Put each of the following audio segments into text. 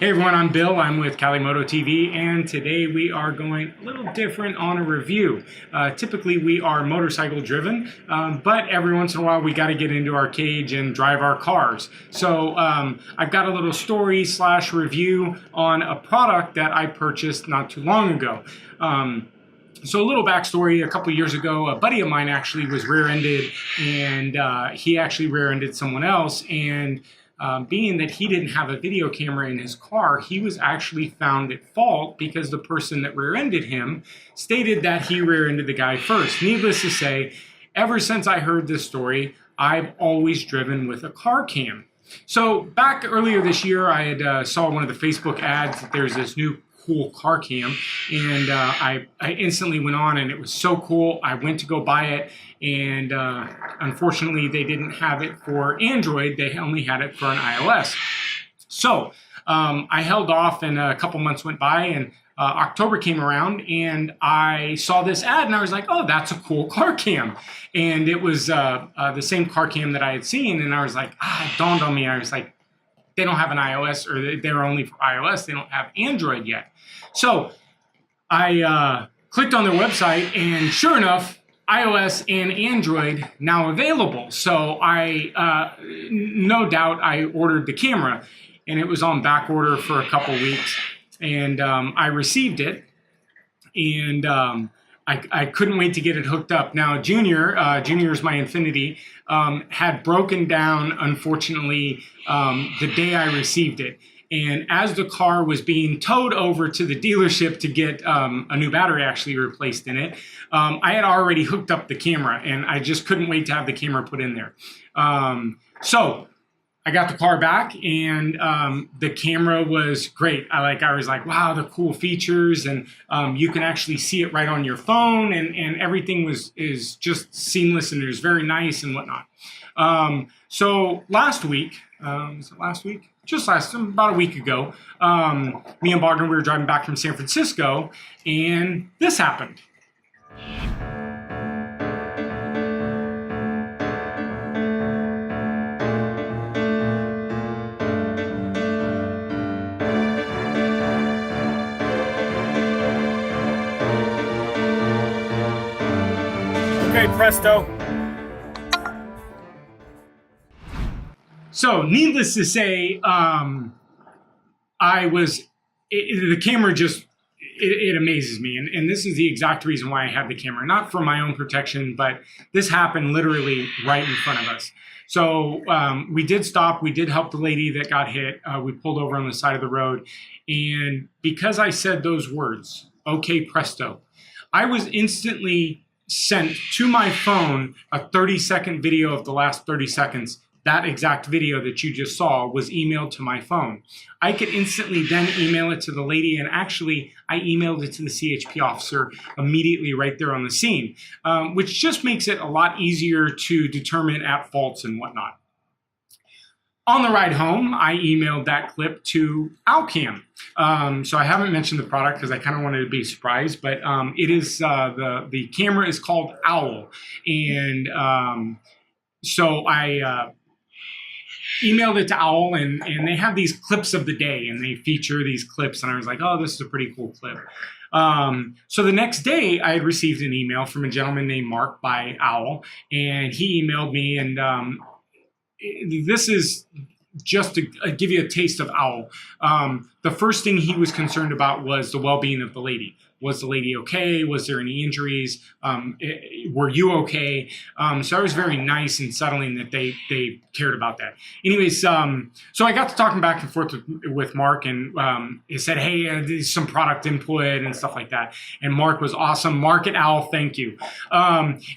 Hey everyone, I'm Bill. I'm with Cali Moto TV, and today we are going a little different on a review. Typically we are motorcycle driven, but every once in a while we got to get into our cage and drive our cars. So I've got a little story / review on a product that I purchased not too long ago. So a little backstory, a couple years ago, a buddy of mine actually was rear-ended, and he actually rear-ended someone else, and being that he didn't have a video camera in his car, he was actually found at fault because the person that rear-ended him stated that he rear-ended the guy first. Needless to say, ever since I heard this story, I've always driven with a car cam. So back earlier this year, I had saw one of the Facebook ads that there's this new cool car cam, and I instantly went on, and it was so cool. I went to go buy it, and unfortunately they didn't have it for Android. They only had it for an iOS. So I held off, and a couple months went by, and October came around, and I saw this ad, and I was like, oh, that's a cool car cam. And it was the same car cam that I had seen, and I was like, it dawned on me. I was like, they don't have an iOS, or they're only for iOS. They don't have Android yet. So I clicked on their website, and sure enough, iOS and Android now available. So I, no doubt, I ordered the camera, and it was on back order for a couple weeks, and I received it, and I couldn't wait to get it hooked up. Now, Junior is my Infinity, had broken down, unfortunately, the day I received it. And as the car was being towed over to the dealership to get a new battery actually replaced in it, I had already hooked up the camera, and I just couldn't wait to have the camera put in there. So I got the car back, and the camera was great. I was like, wow, the cool features, and you can actually see it right on your phone, and everything is just seamless, and it was very nice and whatnot. So last week, was it last week? About a week ago, me and Barton, we were driving back from San Francisco, and this happened. Okay, presto. So, needless to say, the camera just, it amazes me. And this is the exact reason why I have the camera. Not for my own protection, but this happened literally right in front of us. So we did stop. We did help the lady that got hit. We pulled over on the side of the road. And because I said those words, okay, presto, I was instantly sent to my phone a 30-second video of the last 30 seconds. That exact video that you just saw was emailed to my phone. I could instantly then email it to the lady, and actually I emailed it to the CHP officer immediately right there on the scene, which just makes it a lot easier to determine at faults and whatnot. On the ride home, I emailed that clip to Owlcam. So I haven't mentioned the product because I kind of wanted to be surprised, but it is the camera is called Owl, and so I emailed it to Owl, and they have these clips of the day, and they feature these clips, and I was like, oh, this is a pretty cool clip. So the next day, I had received an email from a gentleman named Mark by Owl, and he emailed me, and this is just to give you a taste of Owl. The first thing he was concerned about was the well-being of the lady. Was the lady okay? Was there any injuries? Were you okay? So I was very nice and settling that they cared about that. Anyways, so I got to talking back and forth with Mark, and he said, hey, there's some product input and stuff like that. And Mark was awesome. Mark at Owl, thank you.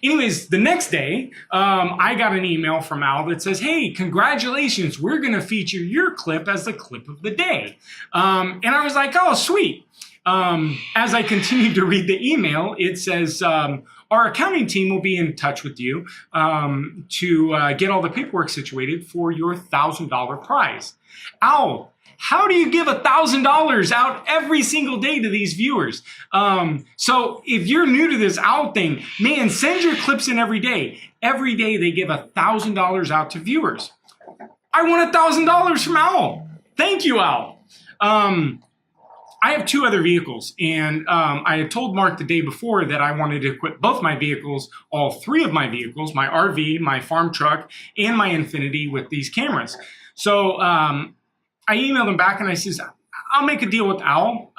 Anyways, the next day, I got an email from Owl that says, hey, congratulations, we're going to feature your clip as the clip of the day. And I was like, oh, sweet. As I continued to read the email, it says, our accounting team will be in touch with you to get all the paperwork situated for your $1,000 prize. Owl, how do you give $1,000 out every single day to these viewers? So if you're new to this Owl thing, man, send your clips in every day. Every day they give $1,000 out to viewers. I won $1,000 from Owl. Thank you, Owl. I have two other vehicles, and I had told Mark the day before that I wanted to equip both my vehicles, all three of my vehicles, my RV, my farm truck, and my Infinity with these cameras. So I emailed him back and I says, I'll make a deal with Owl.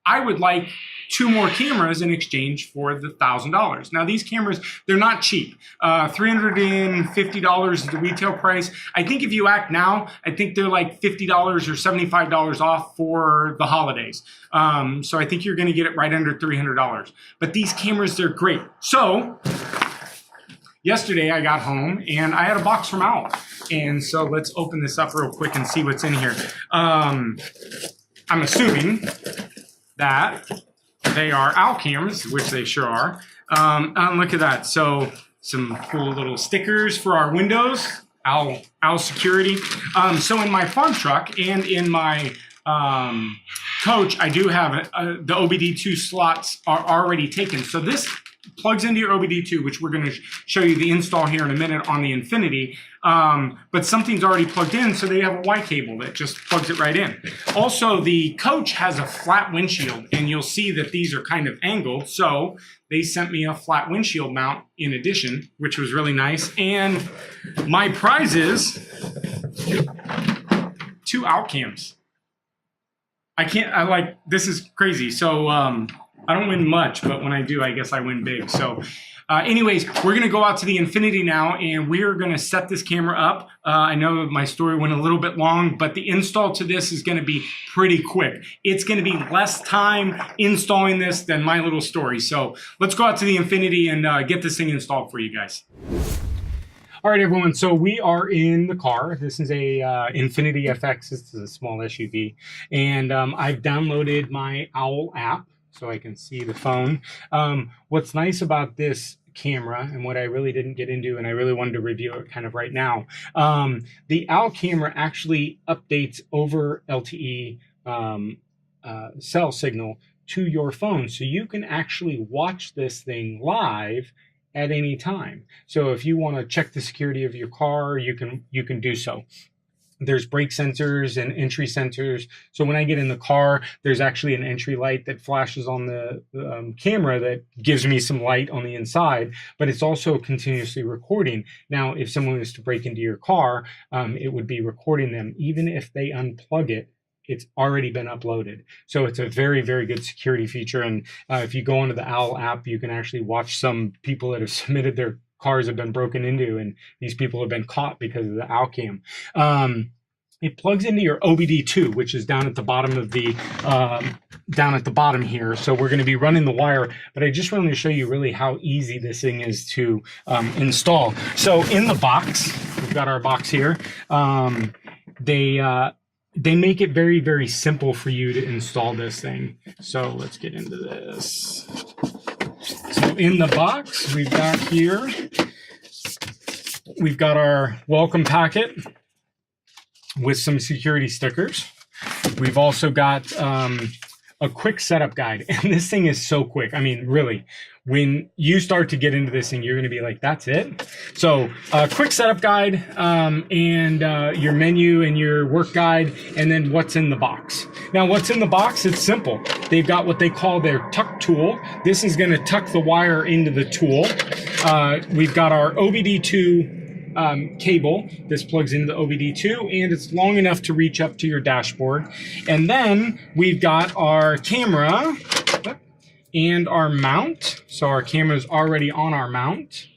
I would like two more cameras in exchange for the $1,000. Now these cameras, they're not cheap. $350 is the retail price. I think if you act now, I think they're like $50 or $75 off for the holidays. So I think you're gonna get it right under $300. But these cameras, they're great. So yesterday I got home and I had a box from Owl. And so let's open this up real quick and see what's in here. I'm assuming that they are Owl cameras, which they sure are. Look at that. So some cool little stickers for our windows, Owl security. So in my farm truck and in my coach, I do have the OBD2 slots are already taken. So this plugs into your OBD2, which we're going to show you the install here in a minute on the Infinity. But something's already plugged in, so they have a Y cable that just plugs it right in. Also, the coach has a flat windshield, and you'll see that these are kind of angled. So they sent me a flat windshield mount in addition, which was really nice. And my prize is 2 Owl cams. This is crazy. So I don't win much, but when I do, I guess I win big. So anyways, we're going to go out to the Infinity now, and we are going to set this camera up. I know my story went a little bit long, but the install to this is going to be pretty quick. It's going to be less time installing this than my little story. So let's go out to the Infinity and get this thing installed for you guys. All right, everyone, so we are in the car. This is a Infinity FX. This is a small SUV. And I've downloaded my Owl app so I can see the phone. What's nice about this camera, and what I really didn't get into, and I really wanted to review it kind of right now, the Owl camera actually updates over LTE cell signal to your phone. So you can actually watch this thing live at any time. So if you want to check the security of your car, you can do so. There's brake sensors and entry sensors. So when I get in the car, there's actually an entry light that flashes on the camera that gives me some light on the inside, but it's also continuously recording. Now, if someone was to break into your car, it would be recording them. Even if they unplug it, it's already been uploaded. So it's a very, very good security feature. And if you go onto the Owl app, you can actually watch some people that have submitted their cars have been broken into, and these people have been caught because of the Owl cam. It plugs into your OBD2, which is down at the bottom of the here. So we're going to be running the wire, but I just wanted to show you really how easy this thing is to install. So in the box, we've got our box here. They make it very, very simple for you to install this thing. So let's get into this. So in the box, we've got our welcome packet with some security stickers. We've also got a quick setup guide, and this thing is so quick. I mean, really, when you start to get into this thing, you're going to be like, that's it? So a quick setup guide, and your menu and your work guide, and then what's in the box. Now, what's in the box, it's simple. They've got what they call their tuck tool. This is going to tuck the wire into the tool. We've got our OBD2 cable. This plugs into the OBD2, and it's long enough to reach up to your dashboard. And then we've got our camera and our mount. So our camera is already on our mount.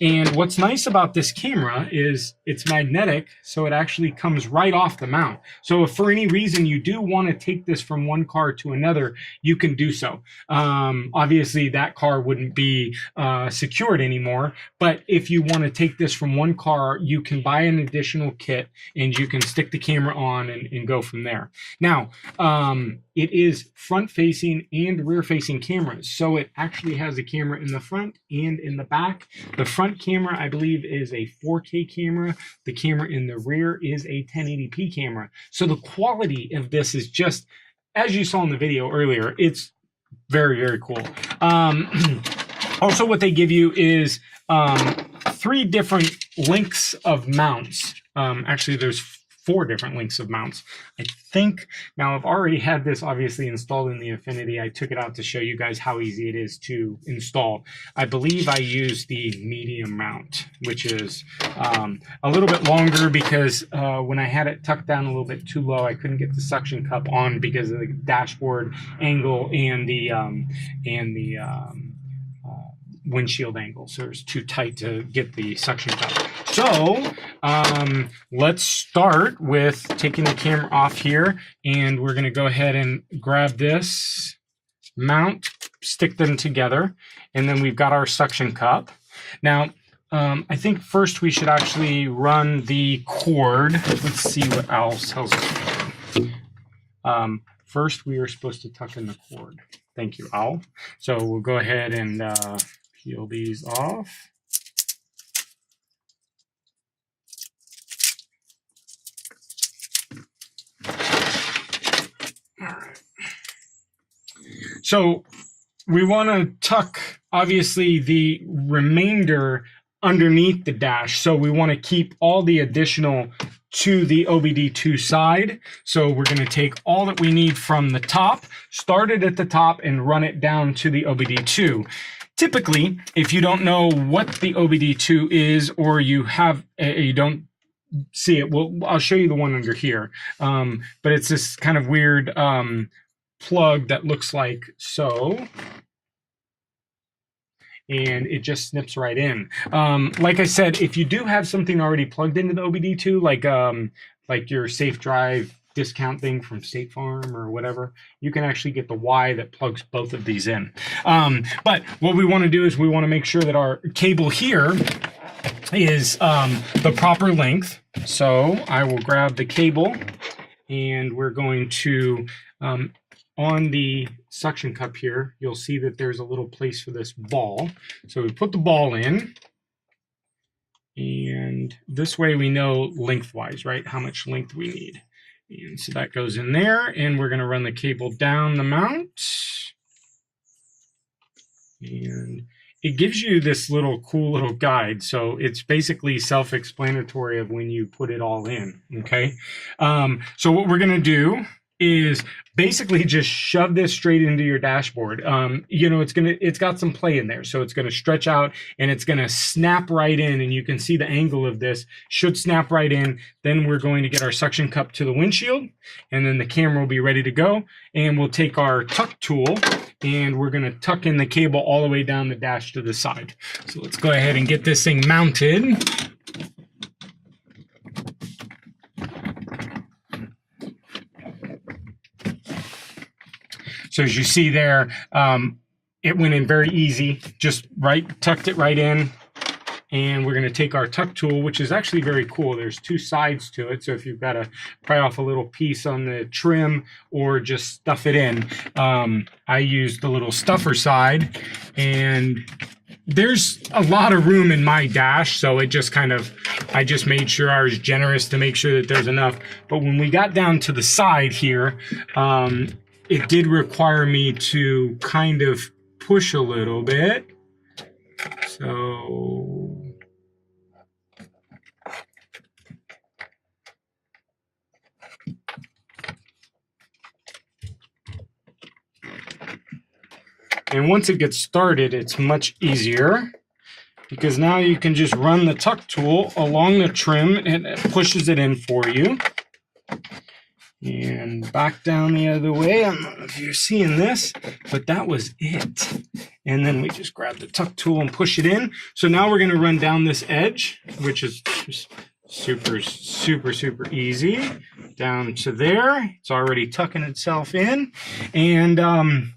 And what's nice about this camera is it's magnetic, so it actually comes right off the mount. So if for any reason you do want to take this from one car to another, you can do so. Obviously, that car wouldn't be secured anymore, but if you want to take this from one car, you can buy an additional kit and you can stick the camera on and go from there. Now, it is front-facing and rear-facing cameras, so it actually has a camera in the front and in the back. The front camera, I believe, is a 4K camera. The camera in the rear is a 1080p camera. So the quality of this is just, as you saw in the video earlier, it's very, very cool. Also, what they give you is 3 different lengths of mounts. Actually, there's 4 different lengths of mounts. I think, now I've already had this obviously installed in the Affinity. I took it out to show you guys how easy it is to install. I believe I used the medium mount, which is a little bit longer because when I had it tucked down a little bit too low, I couldn't get the suction cup on because of the dashboard angle and the windshield angle, so it's too tight to get the suction cup. So let's start with taking the camera off here, and we're going to go ahead and grab this mount, stick them together, and then we've got our suction cup. Now I think first we should actually run the cord. Let's see what else tells us. First we are supposed to tuck in the cord. Thank you, Al. So we'll go ahead and peel these off. All right. So we want to tuck, obviously, the remainder underneath the dash. So we want to keep all the additional to the OBD2 side. So we're going to take all that we need from the top, start it at the top, and run it down to the OBD2. Typically, if you don't know what the OBD2 is, or you don't see it, well, I'll show you the one under here. But it's this kind of weird plug that looks like so. And it just snips right in. Like I said, if you do have something already plugged into the OBD2, like your Safe Drive discount thing from State Farm or whatever, you can actually get the Y that plugs both of these in. But what we want to do is we want to make sure that our cable here is the proper length. So I will grab the cable, and we're going to on the suction cup here, you'll see that there's a little place for this ball. So we put the ball in, and this way we know lengthwise, right, how much length we need. And so that goes in there, and we're going to run the cable down the mount. And it gives you this little cool little guide. So it's basically self-explanatory of when you put it all in, okay? So what we're going to do is basically just shove this straight into your dashboard. You know, it's got some play in there, so it's gonna stretch out and it's gonna snap right in, and you can see the angle of this should snap right in. Then we're going to get our suction cup to the windshield, and then the camera will be ready to go, and we'll take our tuck tool and we're gonna tuck in the cable all the way down the dash to the side. So let's go ahead and get this thing mounted. So as you see there, it went in very easy, just tucked it right in. And we're going to take our tuck tool, which is actually very cool. There's 2 sides to it. So if you've got to pry off a little piece on the trim or just stuff it in, I used the little stuffer side. And there's a lot of room in my dash, so it just I just made sure I was generous to make sure that there's enough. But when we got down to the side here, it did require me to kind of push a little bit. So and once it gets started, it's much easier, because now you can just run the tuck tool along the trim and it pushes it in for you. And back down the other way. I don't know if you're seeing this, but that was it. And then we just grab the tuck tool and push it in. So now we're going to run down this edge, which is just super, super, super easy. Down to there. It's already tucking itself in. And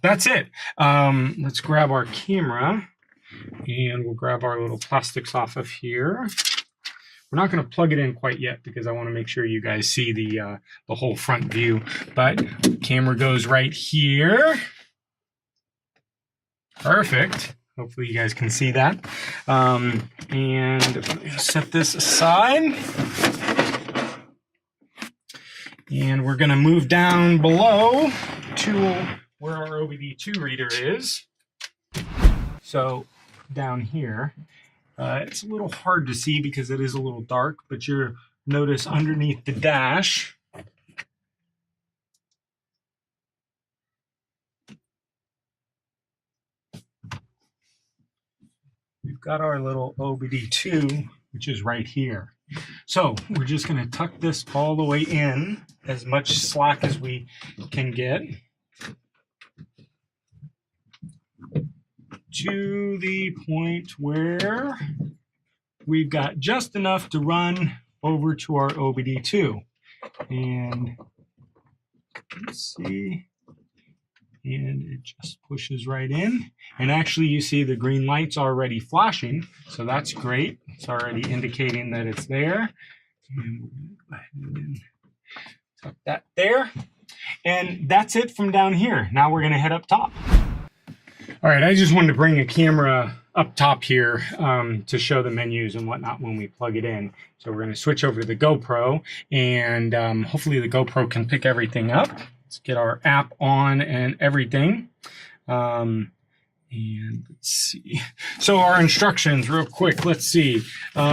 that's it. Let's grab our camera, and we'll grab our little plastics off of here. We're not going to plug it in quite yet because I want to make sure you guys see the whole front view. But camera goes right here. Perfect. Hopefully you guys can see that. And set this aside. And we're going to move down below to where our OBD2 reader is. So down here. It's a little hard to see because it is a little dark, but you're notice underneath the dash, we've got our little OBD2, which is right here. So we're just going to tuck this all the way in, as much slack as we can get, to the point where we've got just enough to run over to our OBD2. And let's see, and it just pushes right in. And actually you see the green light's already flashing, so that's great. It's already indicating that it's there. And we're going to go ahead and tuck that there. And that's it from down here. Now we're going to head up top. All right, I just wanted to bring a camera up top here to show the menus and whatnot when we plug it in. So we're going to switch over to the GoPro, and hopefully the GoPro can pick everything up. Let's get our app on and everything. And let's see. So our instructions real quick. Let's see. We're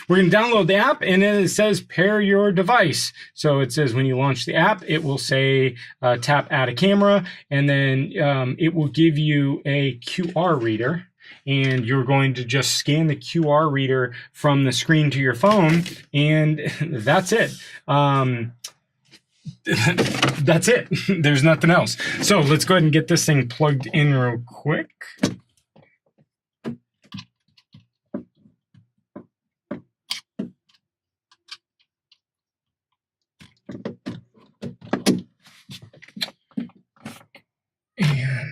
going to download the app, and then it says pair your device. So it says when you launch the app, it will say tap add a camera, and then it will give you a QR reader. And you're going to just scan the QR reader from the screen to your phone, and that's it. That's it. There's nothing else. So let's go ahead and get this thing plugged in real quick. And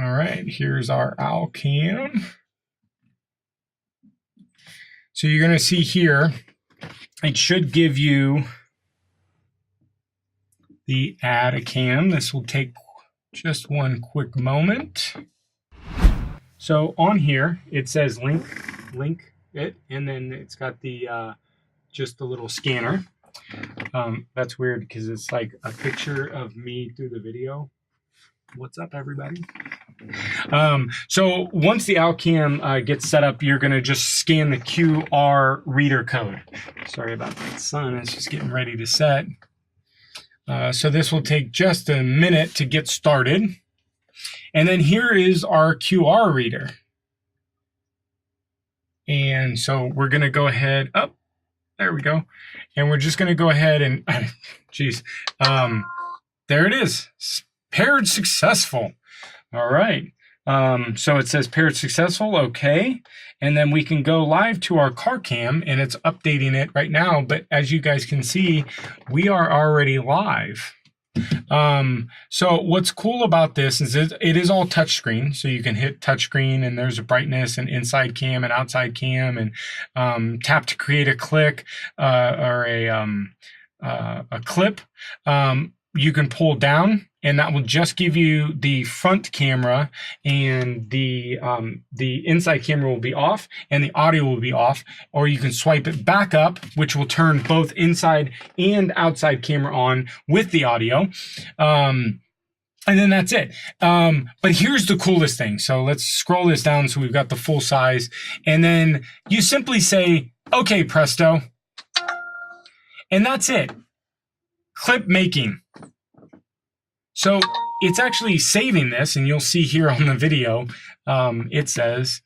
all right, here's our owl cam. So you're going to see here, it should give you the add a cam. This will take just one quick moment. So on here, it says link it, and then it's got the just the little scanner. That's weird because it's like a picture of me through the video. What's up, everybody? So once the OwlCam gets set up, you're going to just scan the QR reader code. Sorry about that sun. It's just getting ready to set. So this will take just a minute to get started. And then here is our QR reader. And so we're going to go ahead up. There we go. And we're just going to go ahead and, geez, there it is. Paired successful. All right. So it says paired successful. Okay. And then we can go live to our car cam, and it's updating it right now. But as you guys can see, we are already live. So what's cool about this is it is all touchscreen. So you can hit touchscreen, and there's a brightness and inside cam and outside cam, and tap to create a click or a clip. You can pull down, and that will just give you the front camera, and the inside camera will be off and the audio will be off. Or you can swipe it back up, which will turn both inside and outside camera on with the audio. And then that's it. But here's the coolest thing. So let's scroll this down so we've got the full size. And then you simply say, okay, presto. And that's it. Clip making. So it's actually saving this, and you'll see here on the video, it says,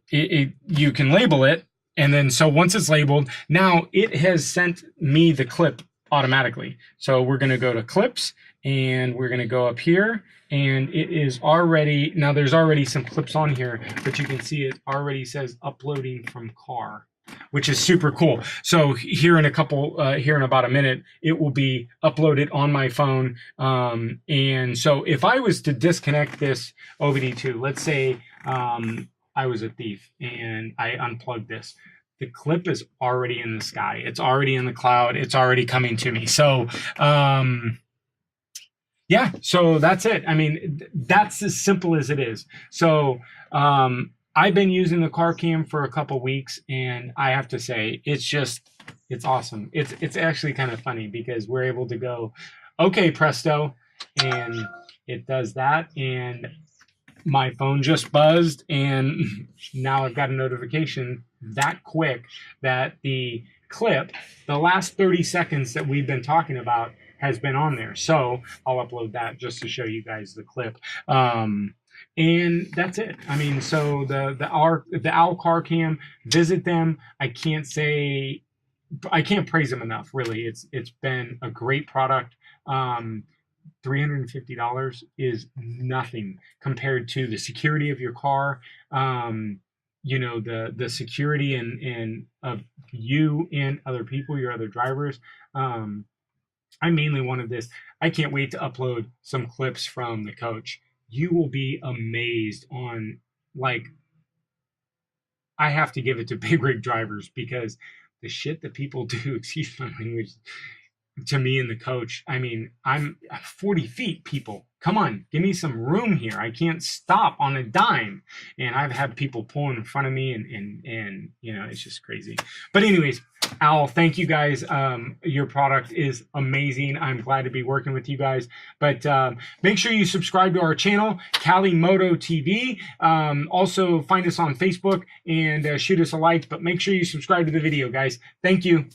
you can label it. And then, so once it's labeled, now it has sent me the clip automatically. So we're going to go to clips, and we're going to go up here, and it is already, now there's already some clips on here, but you can see it already says uploading from car, which is super cool. So here in about a minute, it will be uploaded on my phone. And so if I was to disconnect this OBD2, let's say I was a thief and I unplugged this, the clip is already in the sky. It's already in the cloud. It's already coming to me. So yeah, so that's it. I mean, that's as simple as it is. So I've been using the car cam for a couple weeks, and I have to say, it's awesome. It's actually kind of funny because we're able to go, okay, presto, and it does that, and my phone just buzzed, and now I've got a notification that quick that the clip, the last 30 seconds that we've been talking about, has been on there. So I'll upload that just to show you guys the clip. And that's it. I mean, so the Owl Car Cam, visit them. I can't praise them enough. Really, it's been a great product. $350 is nothing compared to the security of your car. You know, the security and of you and other people, your other drivers. I mainly wanted this. I can't wait to upload some clips from the coach. You will be amazed on, like, I have to give it to big rig drivers because the shit that people do, excuse my language, to me and the coach. I mean, I'm 40 feet, people. Come on, give me some room here. I can't stop on a dime. And I've had people pulling in front of me and you know, it's just crazy. But anyways, Al, thank you guys. Your product is amazing. I'm glad to be working with you guys. But make sure you subscribe to our channel, Cali Moto TV. Also find us on Facebook and shoot us a like. But make sure you subscribe to the video, guys. Thank you.